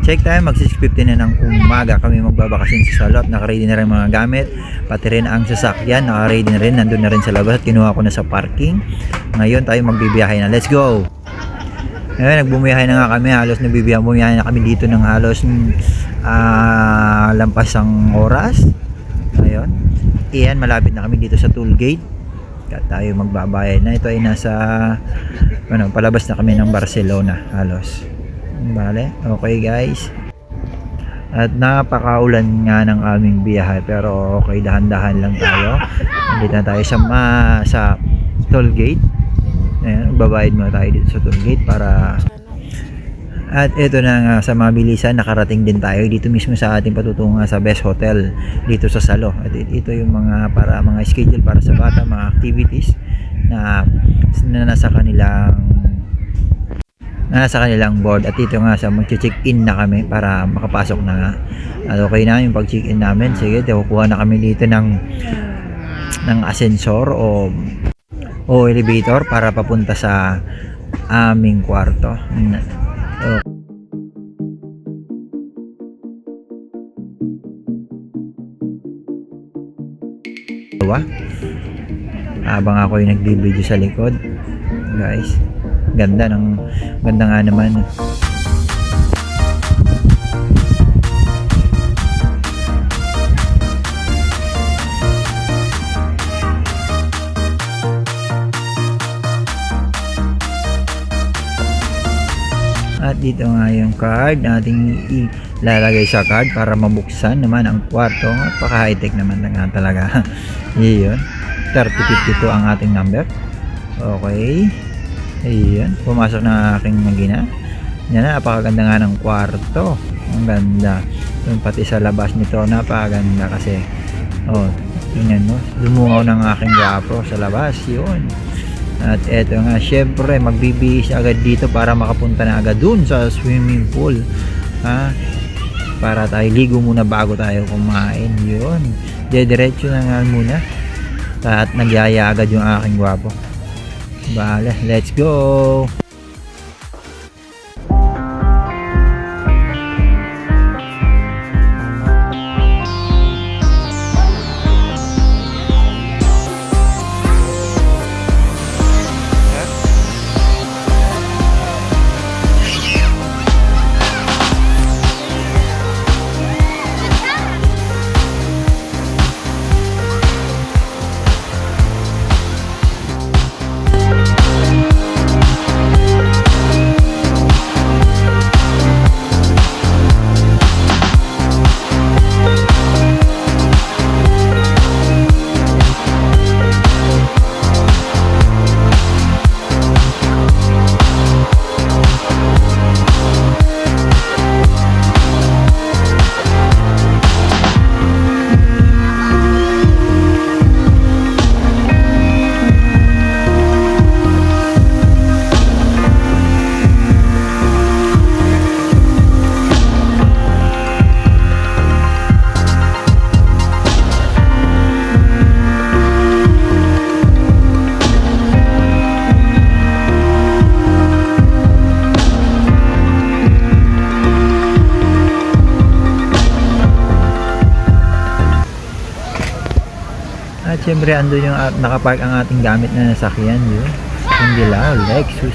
Check time, mag 6:50 na ng umaga kami magbabakasyon sa Salot. Naka-ready na rin mga gamit, pati rin ang sasakyan, naka-ready na rin, nandun na rin sa labas at kinuha ko na sa parking. Ngayon tayo magbibiyahe na. Let's go! Ngayon, nagbumiyahe na nga kami, halos bumiyahe na kami dito ng halos lampasang oras. Ngayon, iyan, malapit na kami dito sa toll gate. At tayo magbabayad na. Ito ay nasa, palabas na kami ng Barcelona, halos. Bale, okay guys. At napakaulan nga ng aming biyahe, pero okay, dahan-dahan lang tayo. Nandito na tayo sa toll gate. Ayan, babayad muna tayo dito sa toll gate para. At ito na nga, sa mabilisan, nakarating din tayo dito mismo sa ating patutungan sa Best Hotel dito sa Salo. At ito yung mga schedule para sa bata, mga activities na nasa kanilang board. At ito nga, sa mag-check-in na kami para makapasok na nga. At okay na yung pag-check-in namin. Sige, kukuha na kami dito ng ascensor o elevator para papunta sa aming kwarto. Habang ako yung nagbibideo sa likod, guys, ganda nga naman. At dito nga yung card nating ilalagay sa card para mabuksan naman ang kwarto. Napaka high tech naman na nga talaga. Iyon, 3052 ang ating number. Okay, iyon, pumasok na aking magina. Yan na, napakaganda nga ng kwarto. Ang ganda. Yung pati sa labas nito, napakaganda kasi tingnan mo, lumungaw ng aking gwapo sa labas. Yun. At eto nga, syempre magbibihis agad dito para makapunta na agad dun sa swimming pool, para tayo ligo muna bago tayo kumain. Yun, diretso na nga muna at nagyaya agad yung aking gwapo. Bale, let's go. At syempre andun yung nakapark ang ating gamit na nasakyan, yun. Hindi lang, Lexus.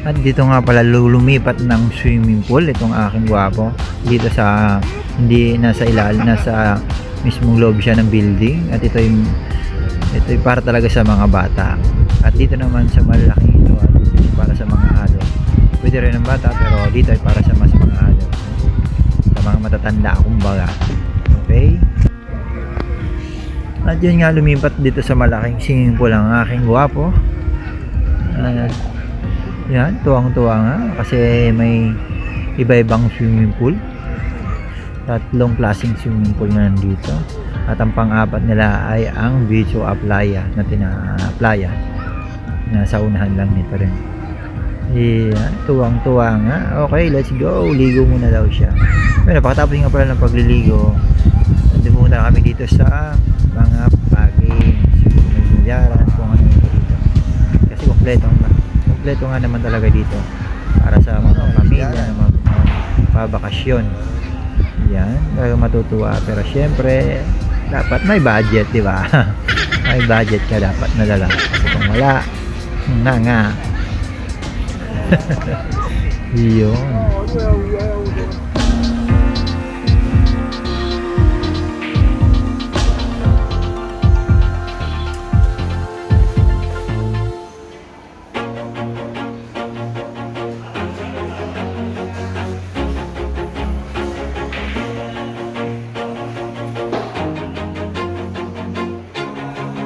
At dito nga pala lumipat ng swimming pool itong aking gwapo dito sa, hindi nasa ilalim, nasa mismong loob siya ng building. At ito yung para talaga sa mga bata. At dito naman sa malaking ito at para sa mga adult. Pwede rin ng bata, pero dito ay para sa mas mga adult, sa mga matatanda kumbaga. Okay, at yun nga, lumipat dito sa malaking swimming pool ang aking gwapo. Yan, tuwang-tuwa nga kasi may iba-ibang swimming pool. Tatlong klaseng swimming pool na nandito. At ang pang-apat nila ay ang Beach Playa na playa. Nasa unahan lang nito rin. Ayan, tuwang-tuwa nga. Okay, let's go. Ligo muna daw siya. Well, pakatapos nga pala ng pagliligo, nandun muna kami dito sa mga games. May milyaran, kung ano yung dito. Kasi kompleto nga naman talaga dito. Para sa mga pamilya na magbabakasyon. Yan, talaga matutuwa. Pero syempre, dapat may budget, di ba? May budget ka dapat nadala. Kasi kung wala, nga. Yun.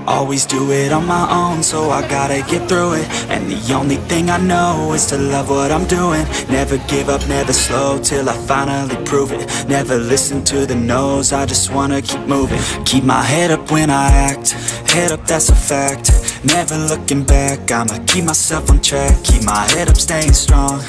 Always do it on my own, so I gotta get through it. And the only thing I know is to love what I'm doing. Never give up, never slow, till I finally prove it. Never listen to the no's, I just wanna keep moving. Keep my head up when I act, head up, that's a fact. Never looking back, I'ma keep myself on track. Keep my head up, staying strong,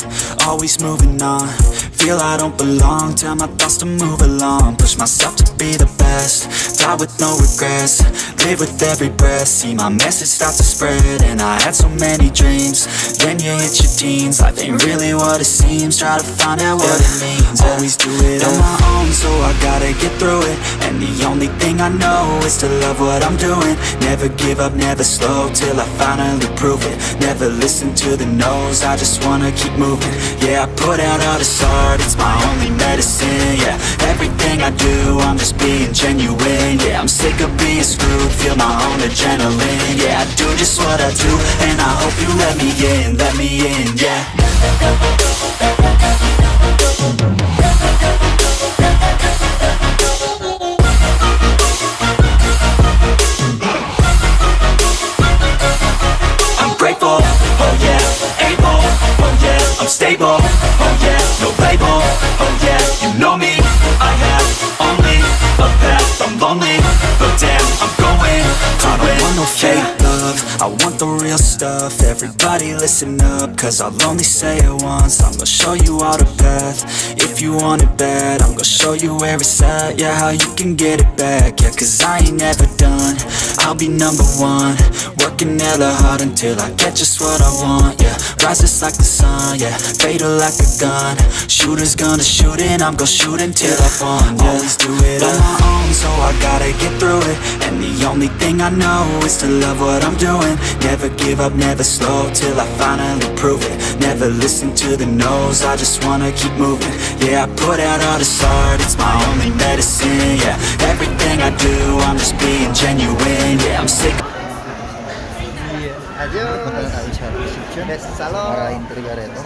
always moving on. Feel I don't belong, tell my thoughts to move along. Push myself to be the best, die with no regrets. Live with every breath, see my message start to spread. And I had so many dreams, then you hit your teens. Life ain't really what it seems, try to find out what it means. Always do it on my own, so I gotta get through it. And the only thing I know is to love what I'm doing. Never give up, never slow, till I finally prove it. Never listen to the no's, I just wanna keep moving. Yeah, I put out all this art, it's my only medicine. Yeah, everything I do, I'm just being genuine. Yeah, I'm sick of being screwed, feel my own adrenaline. Yeah, I do just what I do, and I hope you let me in, yeah. I'm grateful, oh yeah, able, oh yeah, I'm stable, oh yeah, no label, oh yeah, you know me, I have only a path, I'm lonely, but damn, I'm going to win. I don't want no fake love, I want the real stuff. Everybody listen up, cause I'll only say it once. I'm gonna show you all the path, if you want it bad. I'm gonna show you where it's at, yeah, how you can get it back. Yeah, cause I ain't never done, I'll be number one. Working hella hard until I get just what I want, yeah. Rises like the sun, yeah, fatal like a gun. Shooter's gonna shoot and I'm gonna shoot until I won, yeah. Always do it on my own, so I gotta get through it. And the only thing I know is to love what I'm doing. Never give up, never slow, till I finally prove it. Never listen to the no's, I just wanna keep moving. Yeah, I put out all this art, it's my only medicine. Yeah, everything I do, I'm just being genuine. Yeah, I'm sick. Punta na tayo sa reception para interview rito.